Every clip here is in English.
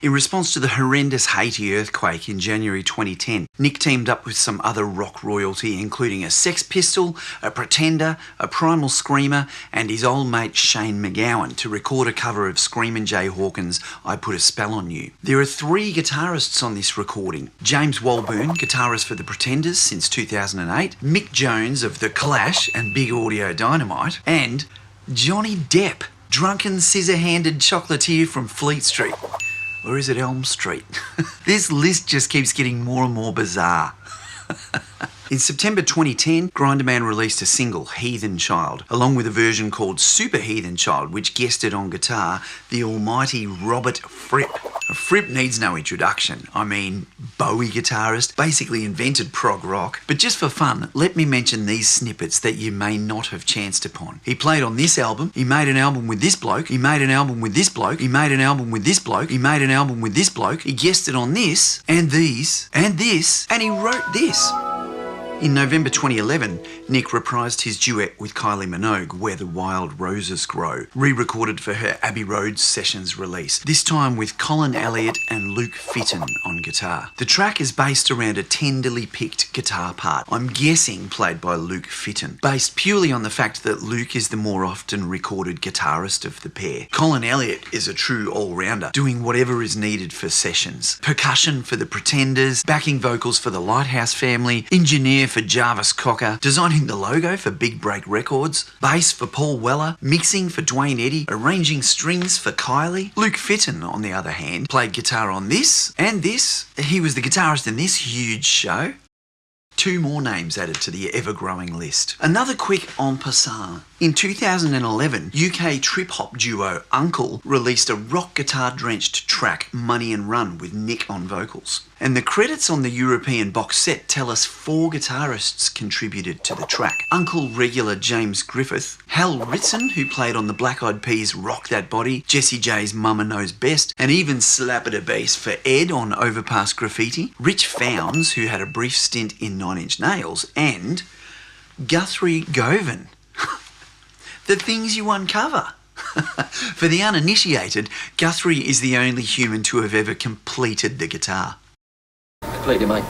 In response to the horrendous Haiti earthquake in January 2010, Nick teamed up with some other rock royalty, including a Sex Pistol, a Pretender, a Primal Screamer, and his old mate Shane MacGowan to record a cover of Screamin' Jay Hawkins' I Put a Spell on You. There are 3 guitarists on this recording: James Walbourne, guitarist for the Pretenders since 2008, Mick Jones of The Clash and Big Audio Dynamite, and Johnny Depp, drunken scissor-handed chocolatier from Fleet Street. Or is it Elm Street? This list just keeps getting more and more bizarre. In September 2010, Grinderman released a single, Heathen Child, along with a version called Super Heathen Child, which guested on guitar the almighty Robert Fripp. Fripp needs no introduction. I mean, Bowie guitarist, basically invented prog rock. But just for fun, let me mention these snippets that you may not have chanced upon. He played on this album, he made an album with this bloke, he made an album with this bloke, he made an album with this bloke, he made an album with this bloke, he guested on this, and these, and this, and he wrote this. In November 2011, Nick reprised his duet with Kylie Minogue, Where the Wild Roses Grow, re-recorded for her Abbey Road Sessions release, this time with Colin Elliott and Luke Fitton on guitar. The track is based around a tenderly picked guitar part, I'm guessing played by Luke Fitton, based purely on the fact that Luke is the more often recorded guitarist of the pair. Colin Elliott is a true all-rounder, doing whatever is needed for sessions. Percussion for the Pretenders, backing vocals for the Lighthouse Family, engineer for Jarvis Cocker, designing the logo for Big Break Records, bass for Paul Weller, mixing for Dwayne Eddy, arranging strings for Kylie. Luke Fitton, on the other hand, played guitar on this and this. He was the guitarist in this huge show. 2 more names added to the ever-growing list. Another quick en passant. In 2011, UK trip-hop duo Uncle released a rock guitar-drenched track, Money and Run, with Nick on vocals. And the credits on the European box set tell us 4 guitarists contributed to the track. Uncle regular James Griffith, Hal Ritson, who played on the Black Eyed Peas' Rock That Body, Jessie J's Mama Knows Best, and even Slap It a Bass for Ed on Overpass Graffiti, Rich Fownes, who had a brief stint in 9 Inch Nails, and Guthrie Govan. The things you uncover. For the uninitiated, Guthrie is the only human to have ever completed the guitar. Completely, mate.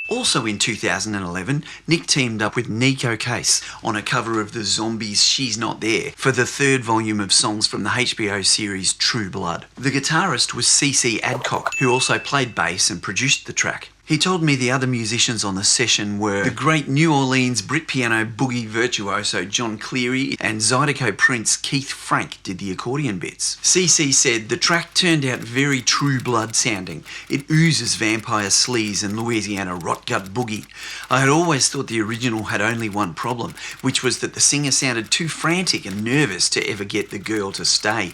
Also in 2011, Nick teamed up with Nico Case on a cover of the Zombies' She's Not There for the 3rd volume of songs from the HBO series True Blood. The guitarist was CC Adcock, who also played bass and produced the track. He told me the other musicians on the session were the great New Orleans Brit piano boogie virtuoso John Cleary and Zydeco Prince Keith Frank did the accordion bits. CC said the track turned out very True Blood sounding. It oozes vampire sleaze and Louisiana rot gut boogie. I had always thought the original had only one problem, which was that the singer sounded too frantic and nervous to ever get the girl to stay.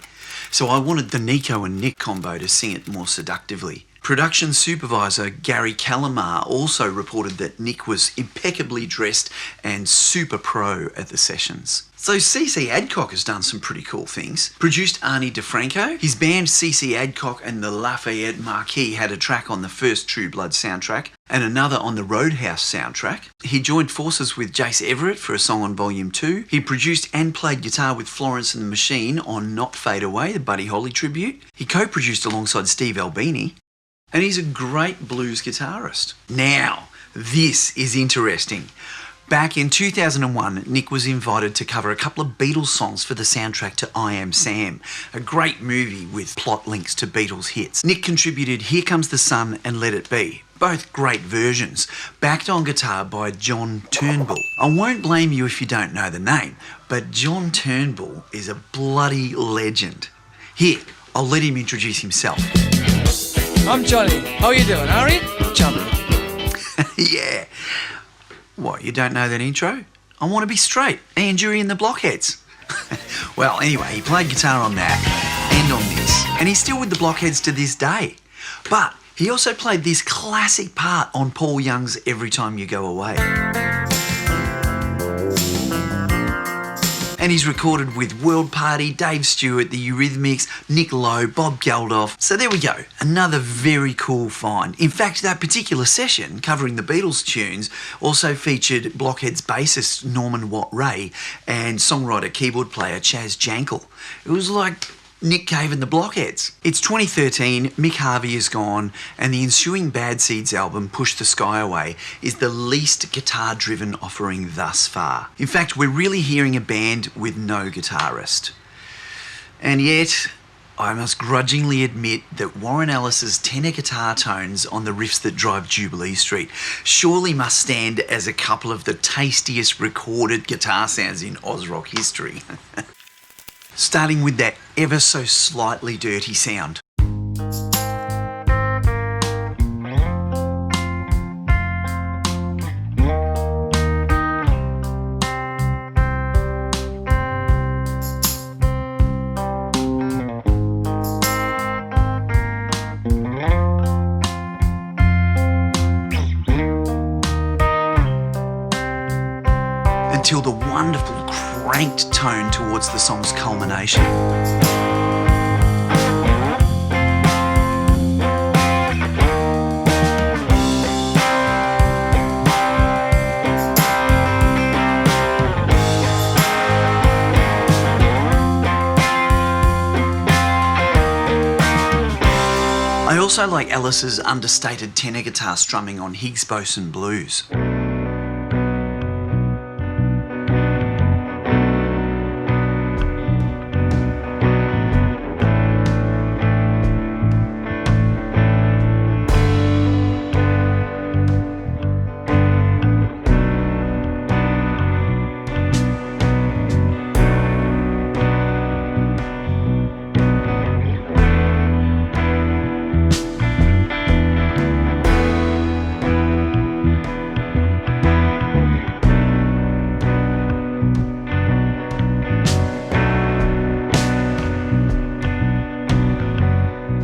So I wanted the Nico and Nick combo to sing it more seductively. Production supervisor Gary Calamar also reported that Nick was impeccably dressed and super pro at the sessions. So CC Adcock has done some pretty cool things. Produced Arnie DeFranco. His band CC Adcock and the Lafayette Marquis had a track on the first True Blood soundtrack and another on the Roadhouse soundtrack. He joined forces with Jace Everett for a song on Volume 2. He produced and played guitar with Florence and the Machine on Not Fade Away, the Buddy Holly tribute. He co-produced alongside Steve Albini. And he's a great blues guitarist. Now, this is interesting. Back in 2001, Nick was invited to cover a couple of Beatles songs for the soundtrack to I Am Sam, a great movie with plot links to Beatles hits. Nick contributed Here Comes the Sun and Let It Be, both great versions, backed on guitar by John Turnbull. I won't blame you if you don't know the name, but John Turnbull is a bloody legend. Here, I'll let him introduce himself. I'm Johnny. How you doing, Harry? Johnny. Yeah. What, you don't know that intro? I Want to Be Straight, Ian Dury and the Blockheads. Well, anyway, he played guitar on that and on this, and he's still with the Blockheads to this day. But he also played this classic part on Paul Young's Every Time You Go Away. And he's recorded with World Party, Dave Stewart, the Eurythmics, Nick Lowe, Bob Geldof. So there we go, another very cool find. In fact, that particular session, covering the Beatles tunes, also featured Blockhead's bassist Norman Watt Ray and songwriter keyboard player Chaz Jankel. It was like Nick Cave and the Blockheads. It's 2013, Mick Harvey is gone, and the ensuing Bad Seeds album, Push the Sky Away, is the least guitar-driven offering thus far. In fact, we're really hearing a band with no guitarist. And yet, I must grudgingly admit that Warren Ellis's tenor guitar tones on the riffs that drive Jubilee Street surely must stand as a couple of the tastiest recorded guitar sounds in Oz rock history. Starting with that ever so slightly dirty sound. Until the wonderful cranked tone towards the song's culmination. I also like Ellis's understated tenor guitar strumming on Higgs Boson Blues.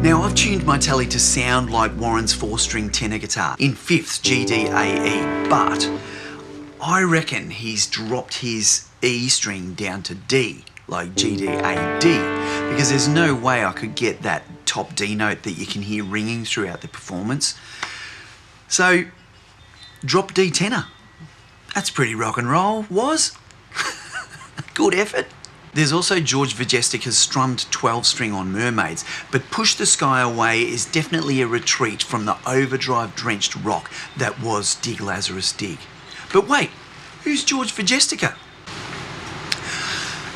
Now, I've tuned my telly to sound like Warren's 4-string tenor guitar in 5th G, D, A, E, but I reckon he's dropped his E string down to D, like G, D, A, D, because there's no way I could get that top D note that you can hear ringing throughout the performance. So, drop D tenor. That's pretty rock and roll, was? Good effort. There's also George Vajestica's strummed 12-string on Mermaids, but Push the Sky Away is definitely a retreat from the overdrive-drenched rock that was Dig Lazarus Dig. But wait, who's George Vajestica?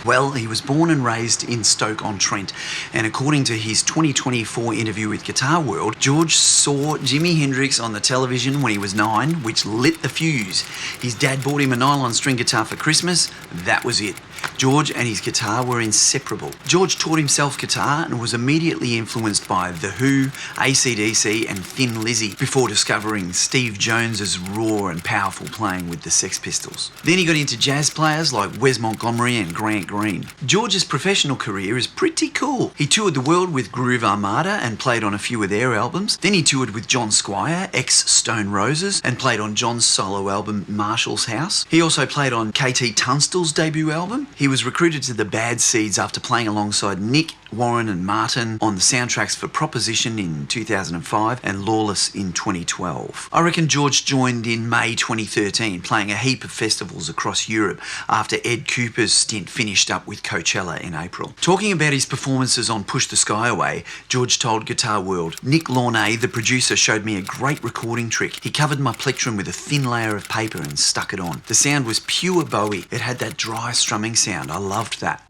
Well, he was born and raised in Stoke-on-Trent, and according to his 2024 interview with Guitar World, George saw Jimi Hendrix on the television when he was 9, which lit the fuse. His dad bought him a nylon string guitar for Christmas. That was it. George and his guitar were inseparable. George taught himself guitar and was immediately influenced by The Who, AC/DC and Thin Lizzy before discovering Steve Jones's raw and powerful playing with the Sex Pistols. Then he got into jazz players like Wes Montgomery and Grant Green. George's professional career is pretty cool. He toured the world with Groove Armada and played on a few of their albums. Then he toured with John Squire, ex-Stone Roses, and played on John's solo album Marshall's House. He also played on KT Tunstall's debut album. He was recruited to the Bad Seeds after playing alongside Nick, Warren and Martin on the soundtracks for Proposition in 2005 and Lawless in 2012. I reckon George joined in May 2013, playing a heap of festivals across Europe after Ed Cooper's stint finished up with Coachella in April. Talking about his performances on Push the Sky Away, George told Guitar World, "Nick Launay, the producer, showed me a great recording trick. He covered my plectrum with a thin layer of paper and stuck it on. The sound was pure Bowie. It had that dry strumming sound. I loved that."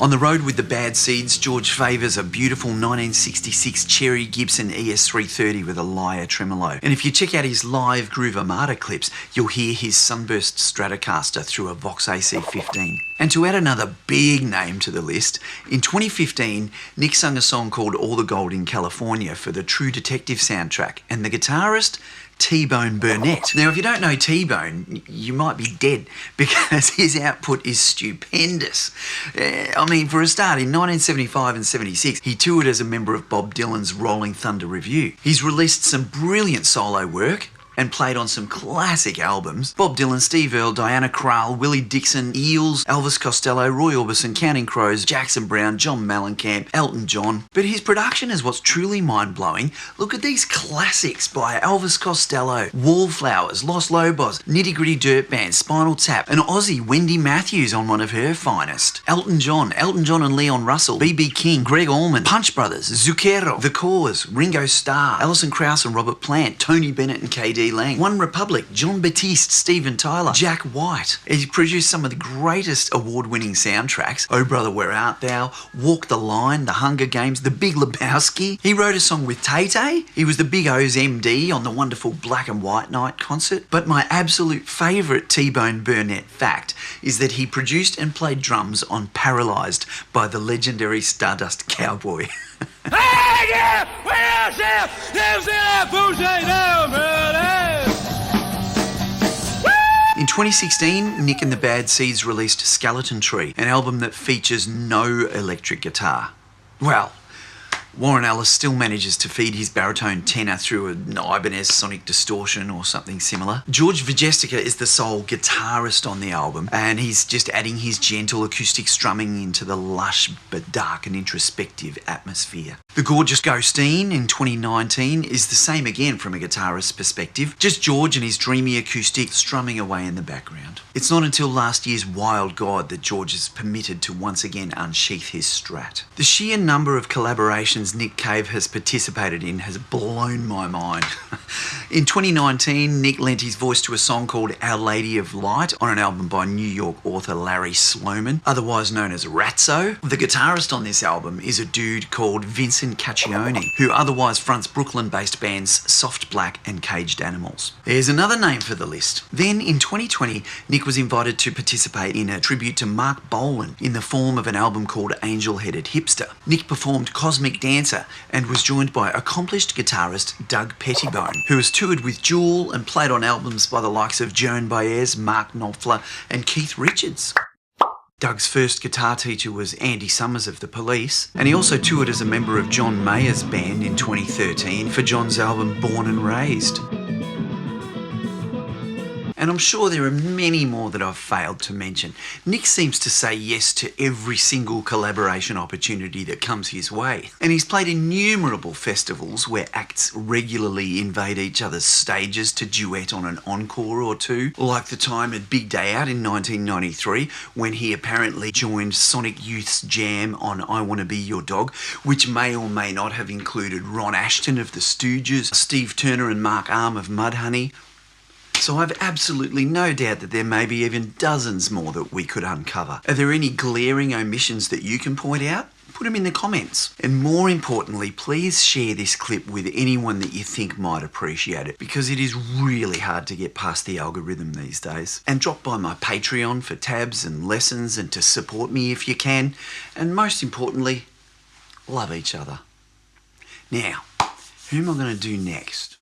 On the road with the Bad Seeds, George favours a beautiful 1966 Cherry Gibson ES330 with a Lyre tremolo. And if you check out his live Groove Armada clips, you'll hear his Sunburst Stratocaster through a Vox AC15. And to add another big name to the list, in 2015, Nick sung a song called All the Gold in California for the True Detective soundtrack, and the guitarist, T-Bone Burnett. Now, if you don't know T-Bone, you might be dead because his output is stupendous. I mean, for a start, in 1975 and 76, he toured as a member of Bob Dylan's Rolling Thunder Revue. He's released some brilliant solo work, and played on some classic albums. Bob Dylan, Steve Earle, Diana Krall, Willie Dixon, Eels, Elvis Costello, Roy Orbison, Counting Crows, Jackson Browne, John Mellencamp, Elton John. But his production is what's truly mind-blowing. Look at these classics by Elvis Costello, Wallflowers, Los Lobos, Nitty Gritty Dirt Band, Spinal Tap, and Aussie Wendy Matthews on one of her finest. Elton John and Leon Russell, B.B. King, Greg Allman, Punch Brothers, Zucchero, The Cause, Ringo Starr, Alison Krauss and Robert Plant, Tony Bennett and K.D. Lang, One Republic, John Batiste, Steven Tyler, Jack White. He produced some of the greatest award-winning soundtracks: Oh Brother Where Art Thou, Walk the Line, The Hunger Games, The Big Lebowski. He wrote a song with Tay-Tay. He was the Big O's MD on the wonderful Black and White Night concert. But my absolute favourite T-Bone Burnett fact is that he produced and played drums on Paralysed by the legendary Stardust Cowboy. In 2016, Nick and the Bad Seeds released Skeleton Tree, an album that features no electric guitar. Well, Warren Ellis still manages to feed his baritone tenor through an Ibanez sonic distortion or something similar. George Vigestica is the sole guitarist on the album, and he's just adding his gentle acoustic strumming into the lush but dark and introspective atmosphere. The gorgeous Ghostine in 2019 is the same again from a guitarist's perspective, just George and his dreamy acoustic strumming away in the background. It's not until last year's Wild God that George is permitted to once again unsheath his Strat. The sheer number of collaborations Nick Cave has participated in has blown my mind. In 2019, Nick lent his voice to a song called Our Lady of Light on an album by New York author Larry Sloman, otherwise known as Ratso. The guitarist on this album is a dude called Vincent Caccione, who otherwise fronts Brooklyn-based bands Soft Black and Caged Animals. There's another name for the list. Then in 2020, Nick was invited to participate in a tribute to Mark Bolan in the form of an album called Angel-Headed Hipster. Nick performed Cosmic Dancer and was joined by accomplished guitarist Doug Pettibone, who has toured with Jewel and played on albums by the likes of Joan Baez, Mark Knopfler and Keith Richards. Doug's first guitar teacher was Andy Summers of The Police, and he also toured as a member of John Mayer's band in 2013 for John's album Born and Raised. And I'm sure there are many more that I've failed to mention. Nick seems to say yes to every single collaboration opportunity that comes his way. And he's played innumerable festivals where acts regularly invade each other's stages to duet on an encore or two, like the time at Big Day Out in 1993 when he apparently joined Sonic Youth's jam on I Wanna Be Your Dog, which may or may not have included Ron Ashton of The Stooges, Steve Turner and Mark Arm of Mudhoney. So I've absolutely no doubt that there may be even dozens more that we could uncover. Are there any glaring omissions that you can point out? Put them in the comments. And more importantly, please share this clip with anyone that you think might appreciate it, because it is really hard to get past the algorithm these days. And drop by my Patreon for tabs and lessons and to support me if you can. And most importantly, love each other. Now, who am I going to do next?